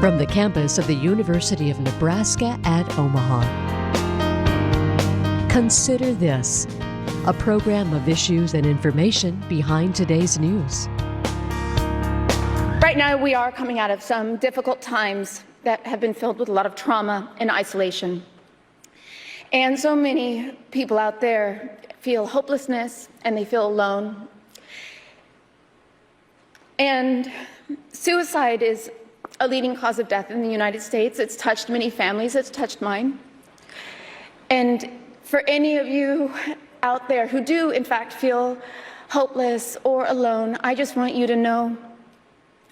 From the campus of the University of Nebraska at Omaha. Consider This, a program of issues and information behind today's news. Right now, we are coming out of some difficult times that have been filled with a lot of trauma and isolation. And so many people out there feel hopelessness and they feel alone. And suicide is a leading cause of death in the United States. It's touched many families. It's touched mine. And for any of you out there who do, in fact, feel hopeless or alone, I just want you to know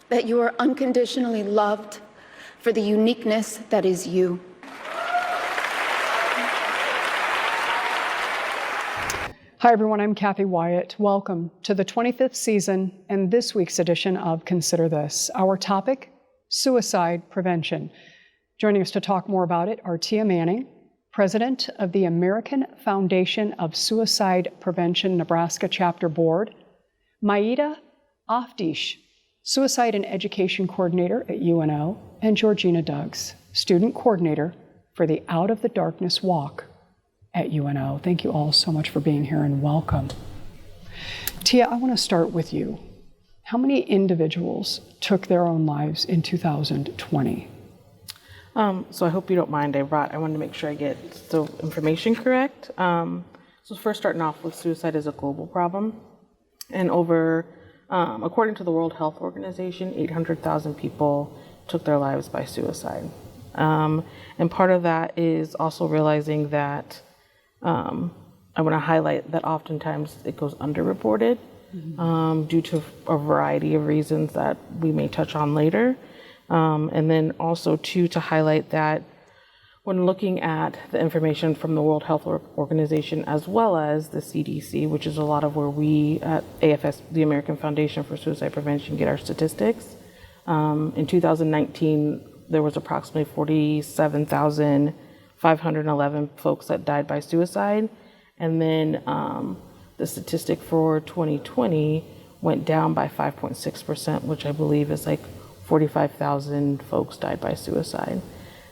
that you are unconditionally loved for the uniqueness that is you. Hi, everyone. I'm Kathy Wyatt. Welcome to the 25th season and this week's edition of Consider This. Our topic, suicide prevention. Joining us to talk more about it are Tia Manning, President of the American Foundation of Suicide Prevention Nebraska Chapter Board, Maida Afdish, Suicide and Education Coordinator at UNO, and Georgina Duggs, Student Coordinator for the Out of the Darkness Walk at UNO. Thank you all so much for being here and welcome. Tia, I want to start with you. How many individuals took their own lives in 2020? So I hope you don't mind. I wanted to make sure I get the information correct. So first starting off with suicide is a global problem. And according to the World Health Organization, 800,000 people took their lives by suicide. And part of that is also realizing that I want to highlight that oftentimes it goes underreported due to a variety of reasons that we may touch on later. And then also to highlight that when looking at the information from the World Health Organization as well as the CDC, which is a lot of where we at AFS, the American Foundation for Suicide Prevention, get our statistics. In 2019, there was approximately 47,511 folks that died by suicide. And then the statistic for 2020 went down by 5.6%, which I believe is like 45,000 folks died by suicide.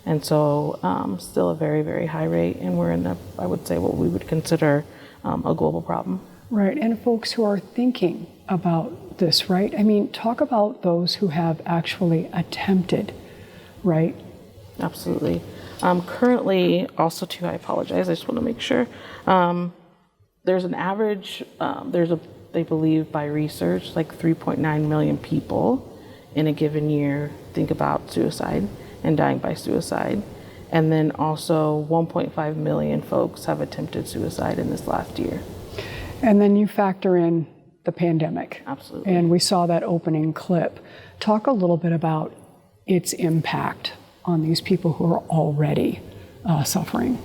And so still a very, very high rate. And we're in I would say, what we would consider a global problem. Right, and folks who are thinking about this, right? I mean, talk about those who have actually attempted, right? Absolutely. Currently, also too, I apologize, I just want to make sure. There's an average, they believe by research, like 3.9 million people in a given year think about suicide and dying by suicide. And then also 1.5 million folks have attempted suicide in this last year. And then you factor in the pandemic. Absolutely. And we saw that opening clip. Talk a little bit about its impact on these people who are already suffering.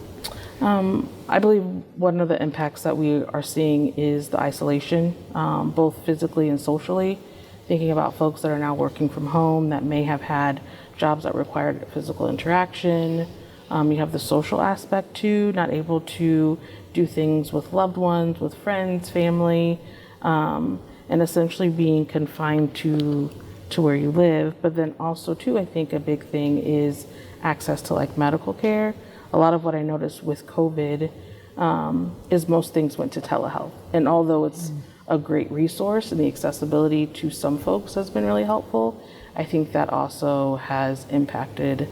I believe one of the impacts that we are seeing is the isolation, both physically and socially. Thinking about folks that are now working from home that may have had jobs that required physical interaction. You have the social aspect too, not able to do things with loved ones, with friends, family, and essentially being confined to where you live. But then also too, I think a big thing is access to like medical care. A lot of what I noticed with COVID is most things went to telehealth. And although it's a great resource and the accessibility to some folks has been really helpful, I think that also has impacted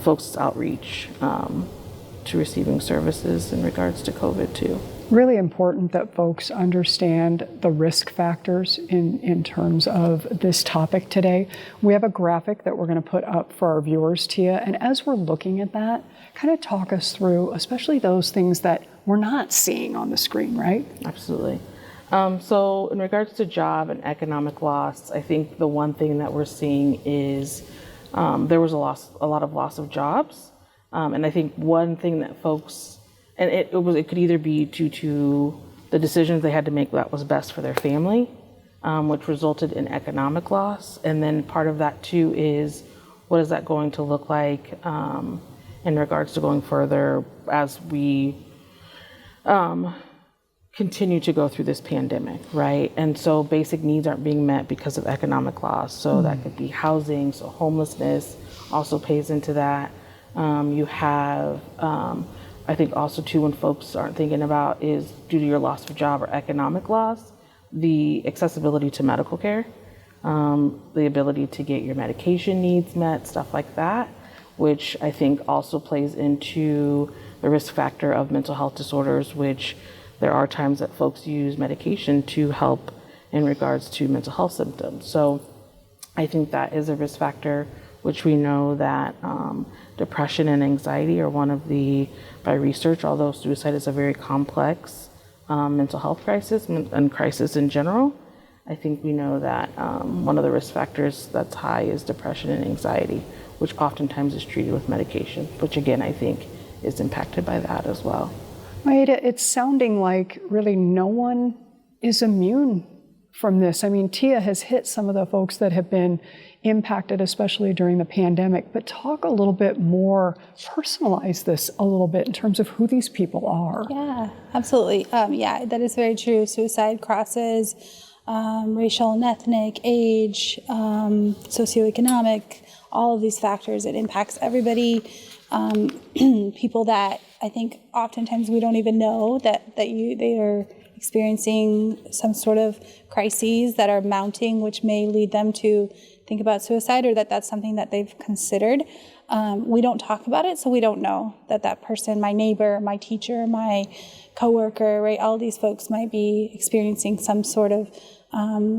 folks' outreach to receiving services in regards to COVID too. Really important that folks understand the risk factors in terms of this topic today. We have a graphic that we're going to put up for our viewers, Tia, and as we're looking at that, kind of talk us through, especially those things that we're not seeing on the screen, right? Absolutely. So in regards to job and economic loss, I think the one thing that we're seeing is there was a lot of loss of jobs. And I think one thing that folks, and it could either be due to the decisions they had to make that was best for their family, which resulted in economic loss. And then part of that too is what is that going to look like in regards to going further as we continue to go through this pandemic, right? And so basic needs aren't being met because of economic loss. So that could be housing, so homelessness also pays into that. You have, I think also too, when folks aren't thinking about is due to your loss of job or economic loss, the accessibility to medical care, the ability to get your medication needs met, stuff like that, which I think also plays into the risk factor of mental health disorders, which there are times that folks use medication to help in regards to mental health symptoms. So I think that is a risk factor, which we know that depression and anxiety are one of the, by research, although suicide is a very complex mental health crisis and crisis in general, I think we know that one of the risk factors that's high is depression and anxiety, which oftentimes is treated with medication, which again, I think is impacted by that as well. Maida, it's sounding like really no one is immune from this. I mean, Tia has hit some of the folks that have been impacted, especially during the pandemic, but talk a little bit more, personalize this a little bit in terms of who these people are. Yeah, absolutely. Yeah, that is very true. Suicide crosses racial and ethnic, age, socioeconomic, all of these factors. It impacts everybody. People that I think oftentimes we don't even know that they are experiencing some sort of crises that are mounting, which may lead them to think about suicide, or that's something that they've considered. We don't talk about it, so we don't know that person, my neighbor, my teacher, my coworker, right? All these folks might be experiencing some sort of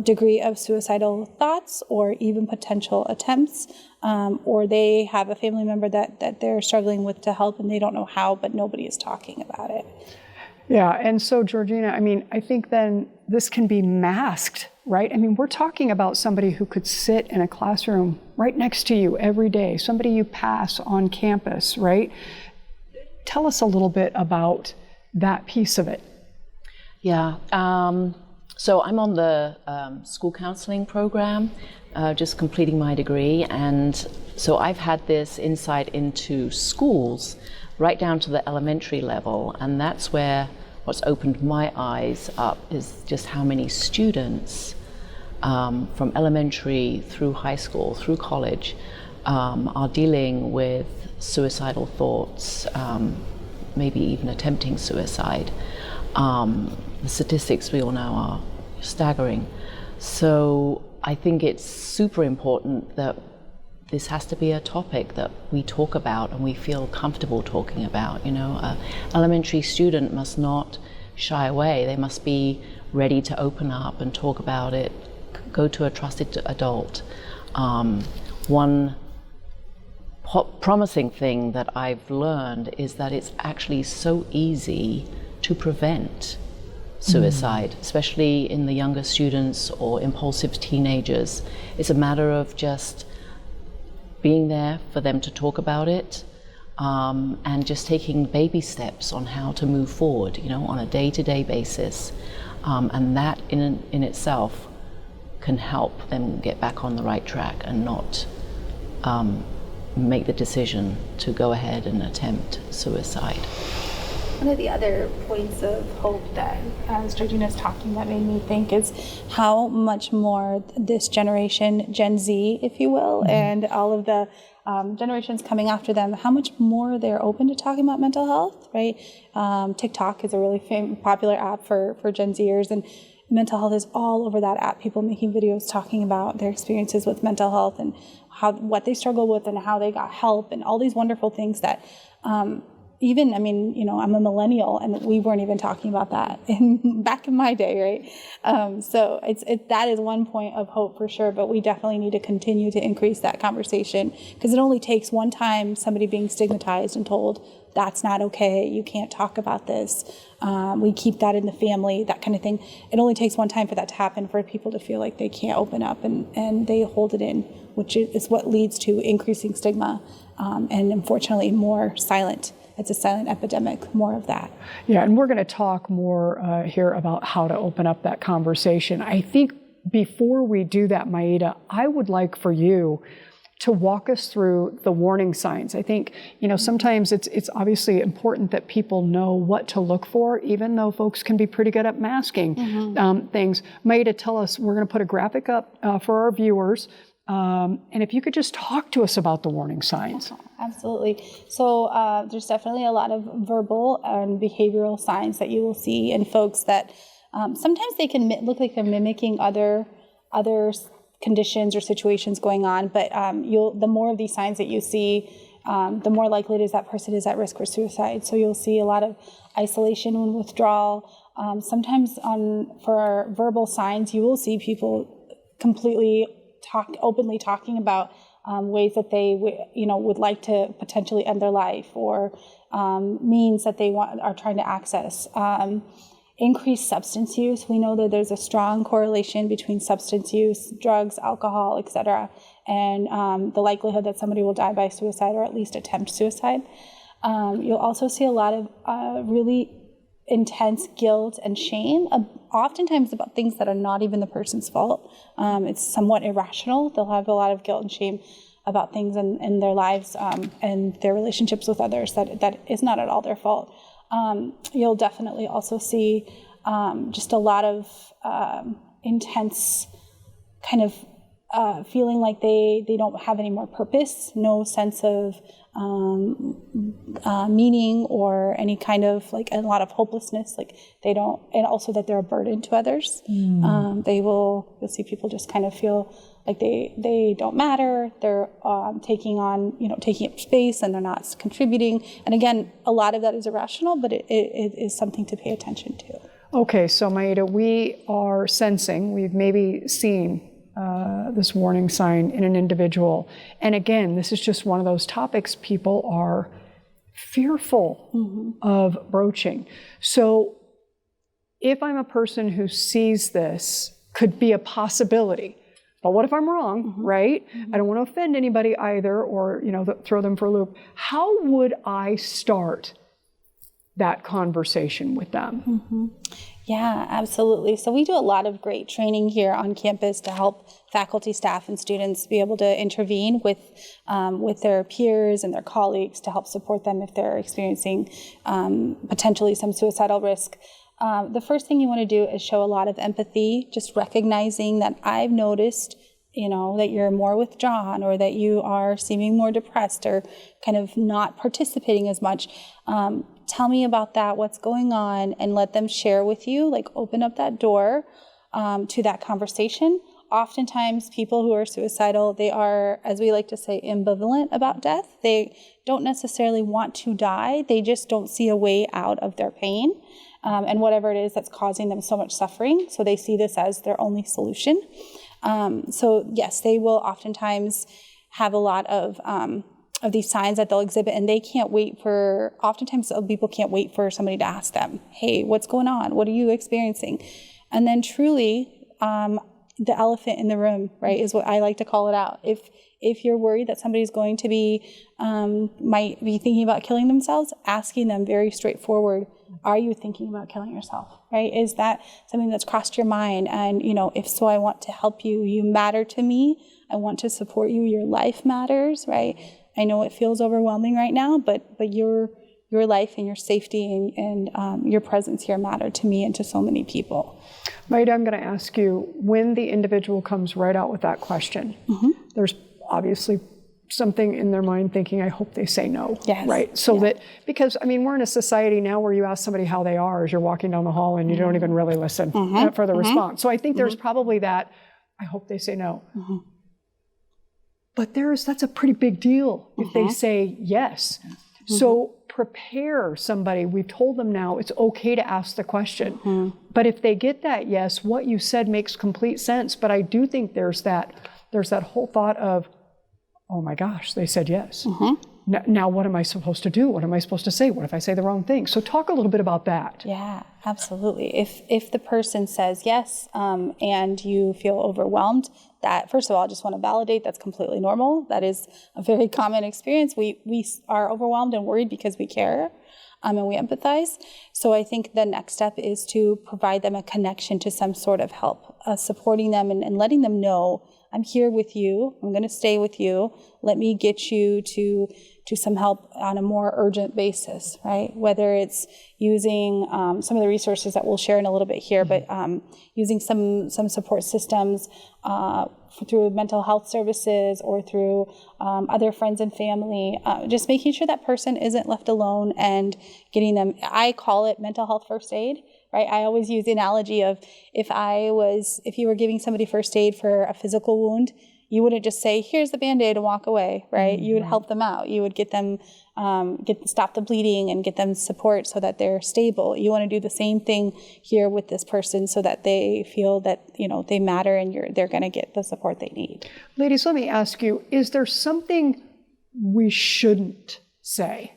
degree of suicidal thoughts or even potential attempts, or they have a family member that they're struggling with to help and they don't know how, but nobody is talking about it. Yeah, and so Georgina, I mean, I think then this can be masked, right? I mean, we're talking about somebody who could sit in a classroom right next to you every day, somebody you pass on campus, right? Tell us a little bit about that piece of it. Yeah, so I'm on the school counseling program, just completing my degree, and so I've had this insight into schools right down to the elementary level, and that's where what's opened my eyes up is just how many students from elementary through high school, through college, are dealing with suicidal thoughts, maybe even attempting suicide. The statistics we all know are staggering. So I think it's super important that this has to be a topic that we talk about and we feel comfortable talking about. You know, an elementary student must not shy away. They must be ready to open up and talk about it, go to a trusted adult. One promising thing that I've learned is that it's actually so easy to prevent suicide, especially in the younger students or impulsive teenagers. It's a matter of just being there for them to talk about it, and just taking baby steps on how to move forward, you know, on a day-to-day basis. And that in itself can help them get back on the right track and not make the decision to go ahead and attempt suicide. One of the other points of hope that, as Georgina's talking, that made me think is how much more this generation, Gen Z, if you will, and all of the generations coming after them, how much more they're open to talking about mental health, right? TikTok is a really popular app for Gen Zers, and mental health is all over that app. People making videos talking about their experiences with mental health and what they struggle with and how they got help and all these wonderful things that even, I mean, you know, I'm a millennial and we weren't even talking about that back in my day, right? So that is one point of hope for sure, but we definitely need to continue to increase that conversation, because it only takes one time somebody being stigmatized and told that's not okay, you can't talk about this, we keep that in the family, that kind of thing. It only takes one time for that to happen, for people to feel like they can't open up and they hold it in, which is what leads to increasing stigma and unfortunately more silent. It's a silent epidemic, more of that. Yeah, and we're going to talk more here about how to open up that conversation. I think before we do that, Maida, I would like for you to walk us through the warning signs. I think, sometimes it's obviously important that people know what to look for, even though folks can be pretty good at masking things. Maida, tell us, we're going to put a graphic up for our viewers. And if you could just talk to us about the warning signs. Absolutely. So there's definitely a lot of verbal and behavioral signs that you will see in folks that sometimes they can look like they're mimicking other conditions or situations going on, but the more of these signs that you see, the more likely it is that person is at risk for suicide. So you'll see a lot of isolation and withdrawal. Sometimes for verbal signs, you will see people completely openly talking about ways that they would like to potentially end their life, or means that they are trying to access. Increased substance use. We know that there's a strong correlation between substance use, drugs, alcohol, etc., and the likelihood that somebody will die by suicide or at least attempt suicide. You'll also see a lot of really intense guilt and shame, oftentimes about things that are not even the person's fault. It's somewhat irrational. They'll have a lot of guilt and shame about things in their lives and their relationships with others that is not at all their fault. You'll definitely also see just a lot of intense kind of feeling like they don't have any more purpose, no sense of meaning, or any kind of like a lot of hopelessness, like they don't, and also that they're a burden to others. You'll see people just kind of feel like they don't matter. They're taking up space, and they're not contributing. And again, a lot of that is irrational, but it is something to pay attention to. Okay, so Maida, we are sensing, we've maybe seen this warning sign in an individual. And again, this is just one of those topics people are fearful of broaching. So if I'm a person who sees this, could be a possibility. But what if I'm wrong, right? I don't want to offend anybody either, or throw them for a loop. How would I start that conversation with them? Yeah, absolutely. So we do a lot of great training here on campus to help faculty, staff, and students be able to intervene with their peers and their colleagues to help support them if they're experiencing potentially some suicidal risk. The first thing you want to do is show a lot of empathy, just recognizing that I've noticed, that you're more withdrawn, or that you are seeming more depressed, or kind of not participating as much. Tell me about that, what's going on, and let them share with you, like open up that door to that conversation. Oftentimes people who are suicidal, they are, as we like to say, ambivalent about death. They don't necessarily want to die. They just don't see a way out of their pain. And whatever it is that's causing them so much suffering. So they see this as their only solution. So yes, they will oftentimes have a lot of these signs that they'll exhibit, and they can't wait for, oftentimes people can't wait for somebody to ask them, hey, what's going on? What are you experiencing? And then truly, the elephant in the room, right, is what I like to call it out. If you're worried that somebody's going to might be thinking about killing themselves, asking them very straightforward, are you thinking about killing yourself, right? Is that something that's crossed your mind? And, if so, I want to help you. You matter to me. I want to support you. Your life matters, right? I know it feels overwhelming right now, but your life and your safety and your presence here matter to me and to so many people. Maida, I'm going to ask you, when the individual comes right out with that question, there's obviously something in their mind thinking, I hope they say no, right? So that, because we're in a society now where you ask somebody how they are as you're walking down the hall and you don't even really listen for the response. So I think there's probably that, I hope they say no. But that's a pretty big deal if they say yes. So prepare somebody. We've told them now it's okay to ask the question. But if they get that yes, what you said makes complete sense. But I do think there's that whole thought of, oh my gosh, they said yes. Now what am I supposed to do? What am I supposed to say? What if I say the wrong thing? So talk a little bit about that. Yeah, absolutely. If the person says yes and you feel overwhelmed, that, first of all, I just want to validate that's completely normal. That is a very common experience. We are overwhelmed and worried because we care and we empathize. So I think the next step is to provide them a connection to some sort of help, supporting them and letting them know I'm here with you. I'm going to stay with you. Let me get you to some help on a more urgent basis, right? Whether it's using some of the resources that we'll share in a little bit here, but using some support systems through mental health services or through other friends and family, just making sure that person isn't left alone and getting them, I call it mental health first aid, right? I always use the analogy of if you were giving somebody first aid for a physical wound, you wouldn't just say, here's the Band-Aid and walk away, right? You would help them out. You would get them, stop the bleeding and get them support so that they're stable. You want to do the same thing here with this person so that they feel that, they matter and they're going to get the support they need. Ladies, let me ask you, is there something we shouldn't say?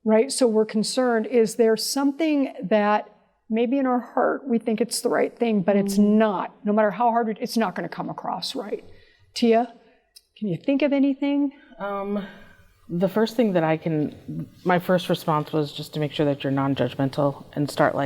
Right? So we're concerned, is there something that maybe in our heart we think it's the right thing, but it's not? No matter how hard it's not going to come across right. Tia, can you think of anything? The first thing that my first response was just to make sure that you're non-judgmental and start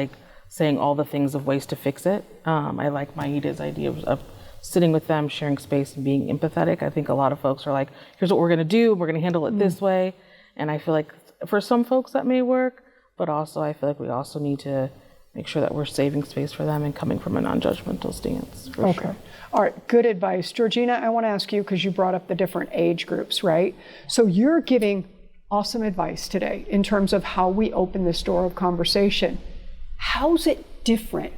saying all the things of ways to fix it. I like Maida's idea of sitting with them, sharing space, and being empathetic. I think a lot of folks are like, here's what we're going to do. We're going to handle it this way. And I feel like for some folks that may work, but also I feel like we also need to make sure that we're saving space for them and coming from a non-judgmental stance. Okay. Sure. All right. Good advice. Georgina, I want to ask you, because you brought up the different age groups, right? So you're giving awesome advice today in terms of how we open this door of conversation. How's it different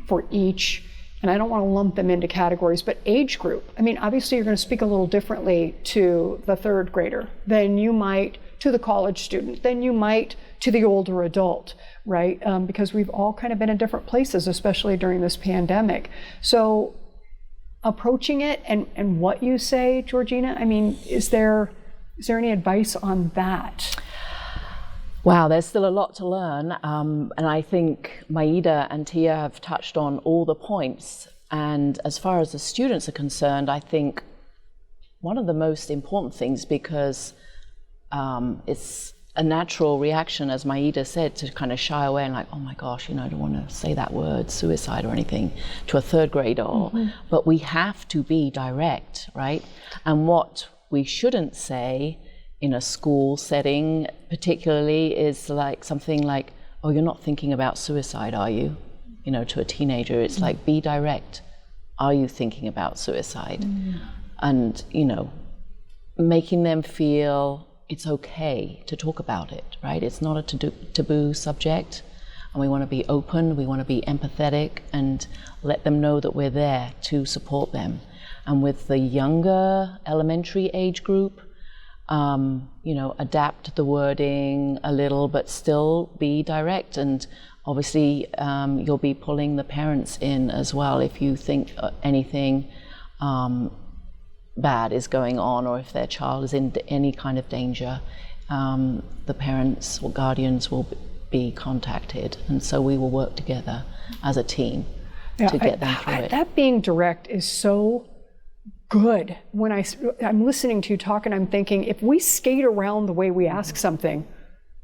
for each, and I don't want to lump them into categories, but age group? I mean, obviously you're going to speak a little differently to the third grader than you might to the college student, than you might to the older adult, right? Because we've all kind of been in different places, especially during this pandemic. So approaching it and what you say, Georgina, I mean, is there any advice on that? Wow, there's still a lot to learn. And I think Maida and Tia have touched on all the points. And as far as the students are concerned, I think one of the most important things, because it's a natural reaction, as Maida said, to kind of shy away and oh my gosh, I don't want to say that word, suicide or anything, to a third grader. But we have to be direct, right? And what we shouldn't say in a school setting particularly is something like, oh, you're not thinking about suicide, are you? To a teenager, it's be direct. Are you thinking about suicide? And, making them feel it's okay to talk about it, right? It's not a taboo subject, and we want to be open, we want to be empathetic, and let them know that we're there to support them. And with the younger elementary age group, adapt the wording a little, but still be direct. And obviously, you'll be pulling the parents in as well if you think anything bad is going on, or if their child is in any kind of danger, the parents or guardians will be contacted, and so we will work together as a team to get them through it. That being direct is so good. When I'm listening to you talk and I'm thinking, if we skate around the way we ask something,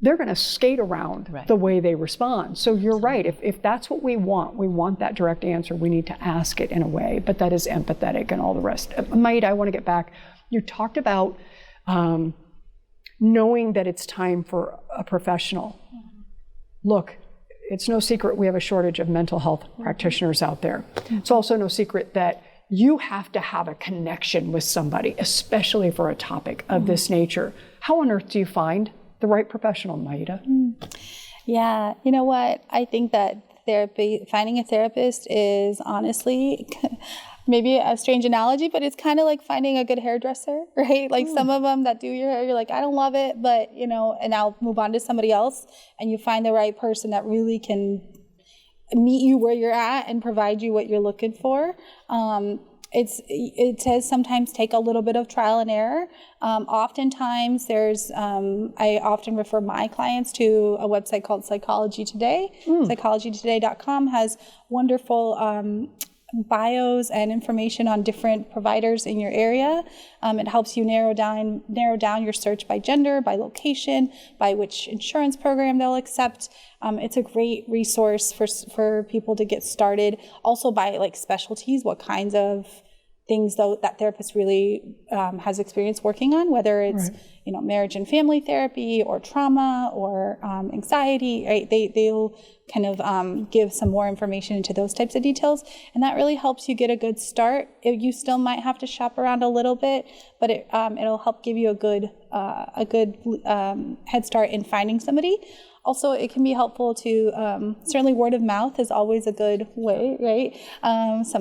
they're going to skate around the way they respond. So you're right. If that's what we want that direct answer, we need to ask it in a way, but that is empathetic and all the rest. Maida, I want to get back. You talked about knowing that it's time for a professional. Look, it's no secret we have a shortage of mental health practitioners out there. It's also no secret that you have to have a connection with somebody, especially for a topic of this nature. How on earth do you find the right professional, Maida? Yeah, you know what? I think that finding a therapist is honestly maybe a strange analogy, but it's kind of like finding a good hairdresser, right? Some of them that do your hair, you're like, I don't love it, but and I'll move on to somebody else, and you find the right person that really can meet you where you're at and provide you what you're looking for. It does sometimes take a little bit of trial and error. Oftentimes I often refer my clients to a website called Psychology Today. PsychologyToday.com has wonderful bios and information on different providers in your area. It helps you narrow down your search by gender, by location, by which insurance program they'll accept. It's a great resource for people to get started. Also by specialties, what kinds of things though that therapist really has experience working on, whether it's marriage and family therapy or trauma or anxiety, right? They'll kind of give some more information into those types of details, and that really helps you get a good start. You still might have to shop around a little bit, but it'll help give you a good head start in finding somebody. Also, it can be helpful to, certainly word of mouth is always a good way, right?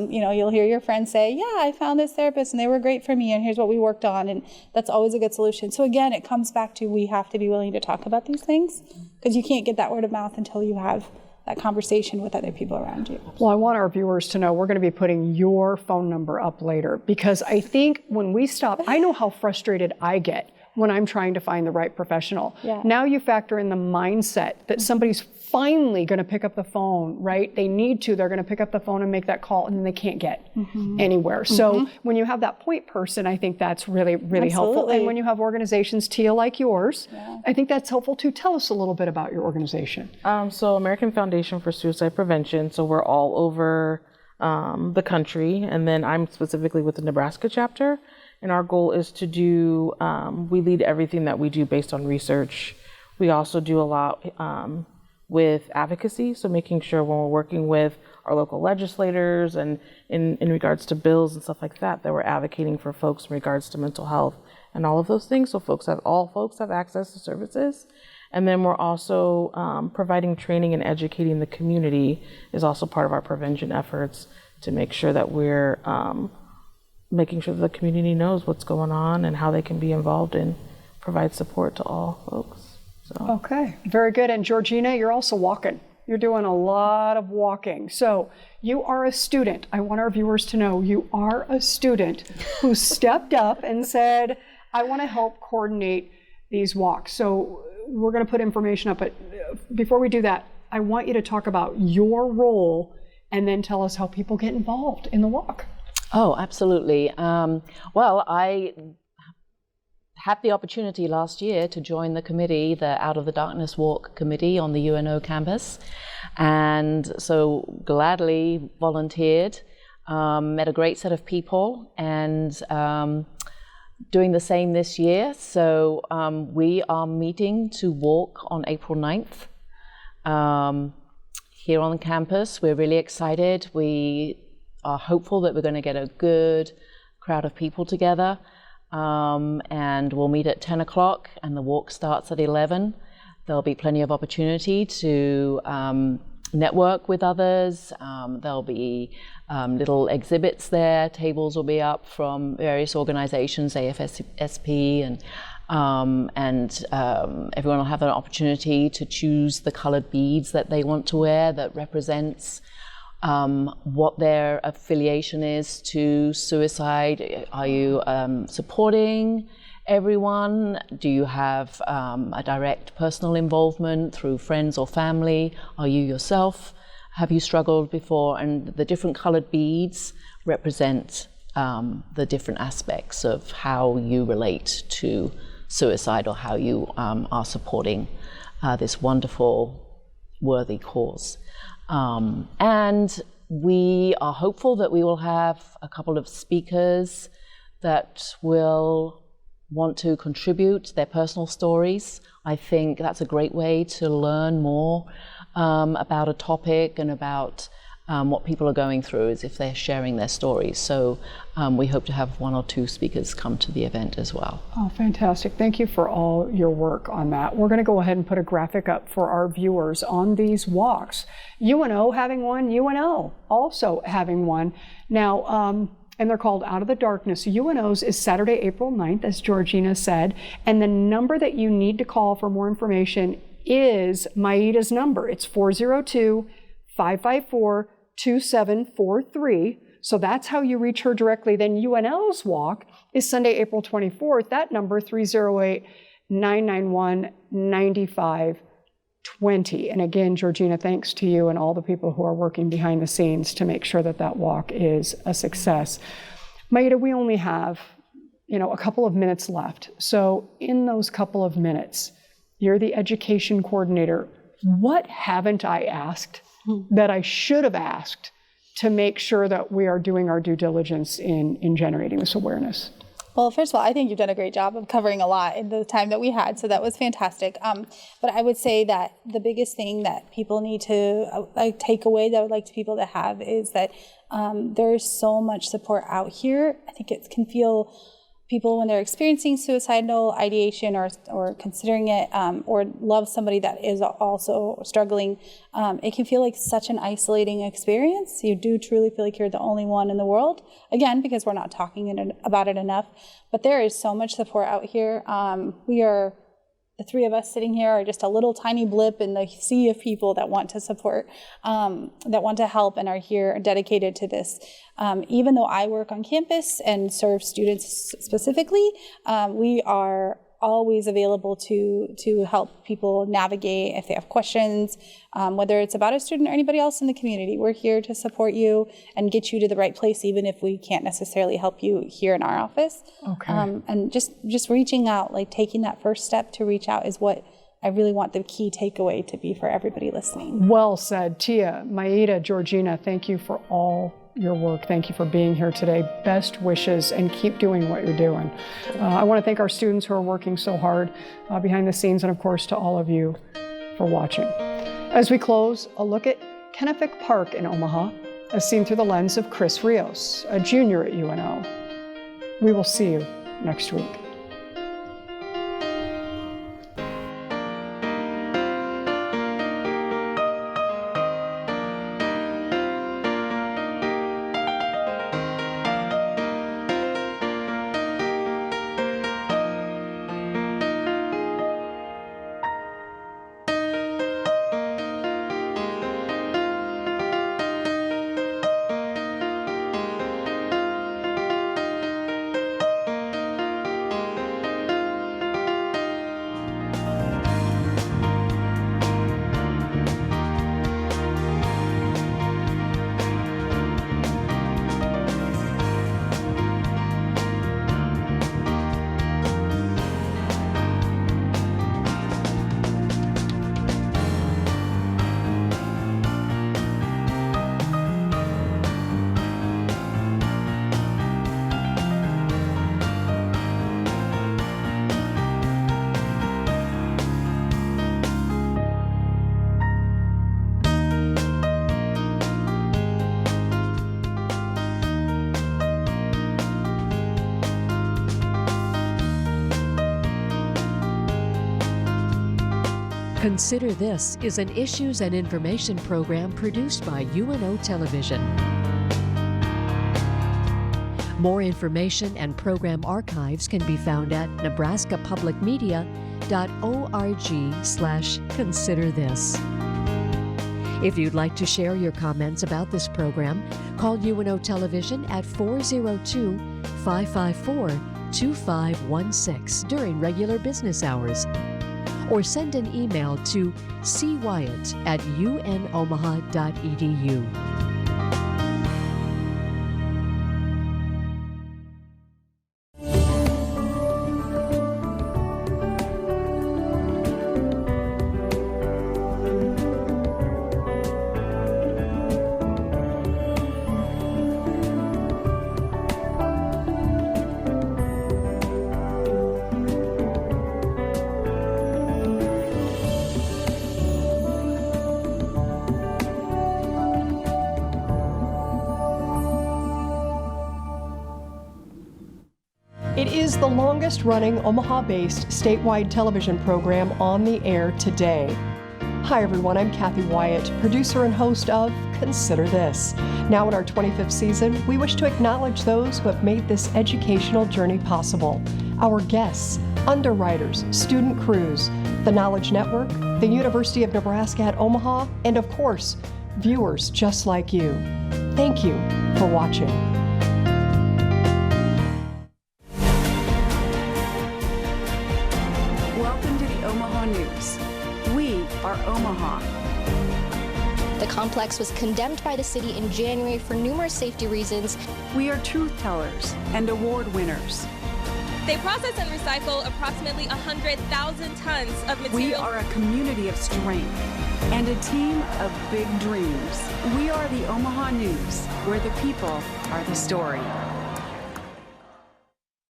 You'll hear your friends say, yeah, I found this therapist and they were great for me and here's what we worked on, and that's always a good solution. So again, it comes back to we have to be willing to talk about these things, because you can't get that word of mouth until you have that conversation with other people around you. Well, I want our viewers to know we're going to be putting your phone number up later, because I think when we stop, I know how frustrated I get when I'm trying to find the right professional. Yeah. Now you factor in the mindset that somebody's finally going to pick up the phone, right? They need to, they're going to pick up the phone and make that call, and then they can't get anywhere. So when you have that point person, I think that's really, really helpful. And when you have organizations, Tia, like yours, I think that's helpful too. Tell us a little bit about your organization. So American Foundation for Suicide Prevention, so we're all over the country, and then I'm specifically with the Nebraska chapter. And our goal is to do, we lead everything that we do based on research. We also do a lot with advocacy, so making sure when we're working with our local legislators and in regards to bills and stuff like that, that we're advocating for folks in regards to mental health and all of those things, so all folks have access to services. And then we're also providing training and educating the community is also part of our prevention efforts, to make sure that we're making sure that the community knows what's going on and how they can be involved and provide support to all folks. So. Okay, very good. And Georgina, you're also walking. You're doing a lot of walking. So you are a student. I want our viewers to know you are a student who stepped up and said, I want to help coordinate these walks. So we're going to put information up, but before we do that, I want you to talk about your role and then tell us how people get involved in the walk. Oh, absolutely. Well, I had the opportunity last year to join the committee, the Out of the Darkness Walk committee on the UNO campus, and so gladly volunteered, met a great set of people, and doing the same this year. So we are meeting to walk on April 9th here on campus. We're really excited. We are hopeful that we're going to get a good crowd of people together, and we'll meet at 10 o'clock and the walk starts at 11. There'll be plenty of opportunity to network with others. There'll be little exhibits there, tables will be up from various organizations, AFSP, and everyone will have an opportunity to choose the colored beads that they want to wear that represents what their affiliation is to suicide. Are you supporting everyone? Do you have a direct personal involvement through friends or family? Are you yourself? Have you struggled before? And the different colored beads represent the different aspects of how you relate to suicide, or how you are supporting this wonderful, worthy cause. And we are hopeful that we will have a couple of speakers that will want to contribute their personal stories. I think that's a great way to learn more about a topic and about what people are going through, is if they're sharing their stories. So we hope to have 1 or 2 speakers come to the event as well. Oh, fantastic. Thank you for all your work on that. We're going to go ahead and put a graphic up for our viewers on these walks. UNO having one, UNL also having one. Now, and they're called Out of the Darkness. UNO's is Saturday, April 9th, as Georgina said. And the number that you need to call for more information is Maida's number. It's 402-554-2743. So that's how you reach her directly. Then UNL's walk is Sunday, April 24th. That number, 308-991-9520. And again, Georgina, thanks to you and all the people who are working behind the scenes to make sure that that walk is a success. Maida, we only have, a couple of minutes left. So in those couple of minutes, you're the education coordinator. What haven't I asked that I should have asked to make sure that we are doing our due diligence in generating this awareness? Well, first of all, I think you've done a great job of covering a lot in the time that we had, so that was fantastic. But I would say that the biggest thing that people need to take away that I would like people to have is that there's so much support out here. I think it can feel people when they're experiencing suicidal ideation or considering it or love somebody that is also struggling, it can feel like such an isolating experience. You do truly feel like you're the only one in the world, again, because we're not talking about it enough. But there is so much support out here. The three of us sitting here are just a little tiny blip in the sea of people that want to support, that want to help and are here dedicated to this. Even though I work on campus and serve students specifically, we are always available to help people navigate if they have questions, whether it's about a student or anybody else in the community. We're here to support you and get you to the right place, even if we can't necessarily help you here in our office. Okay. And just reaching out, like taking that first step to reach out is what I really want the key takeaway to be for everybody listening. Well said. Tia, Maida, Georgina, thank you for all your work. Thank you for being here today. Best wishes, and keep doing what you're doing. I want to thank our students who are working so hard behind the scenes, and of course to all of you for watching. As we close, a look at Kennefic Park in Omaha, as seen through the lens of Chris Rios, a junior at UNO. We will see you next week. Consider This is an issues and information program produced by UNO Television. More information and program archives can be found at nebraskapublicmedia.org/considerthis. If you'd like to share your comments about this program, call UNO Television at 402-554-2516 during regular business hours, or send an email to cwyatt@unomaha.edu. It is the longest-running Omaha-based statewide television program on the air today. Hi everyone, I'm Kathy Wyatt, producer and host of Consider This. Now in our 25th season, we wish to acknowledge those who have made this educational journey possible. Our guests, underwriters, student crews, the Knowledge Network, the University of Nebraska at Omaha, and of course, viewers just like you. Thank you for watching. Welcome to the Omaha News. We are Omaha. The complex was condemned by the city in January for numerous safety reasons. We are truth tellers and award winners. They process and recycle approximately 100,000 tons of material. We are a community of strength and a team of big dreams. We are the Omaha News, where the people are the story.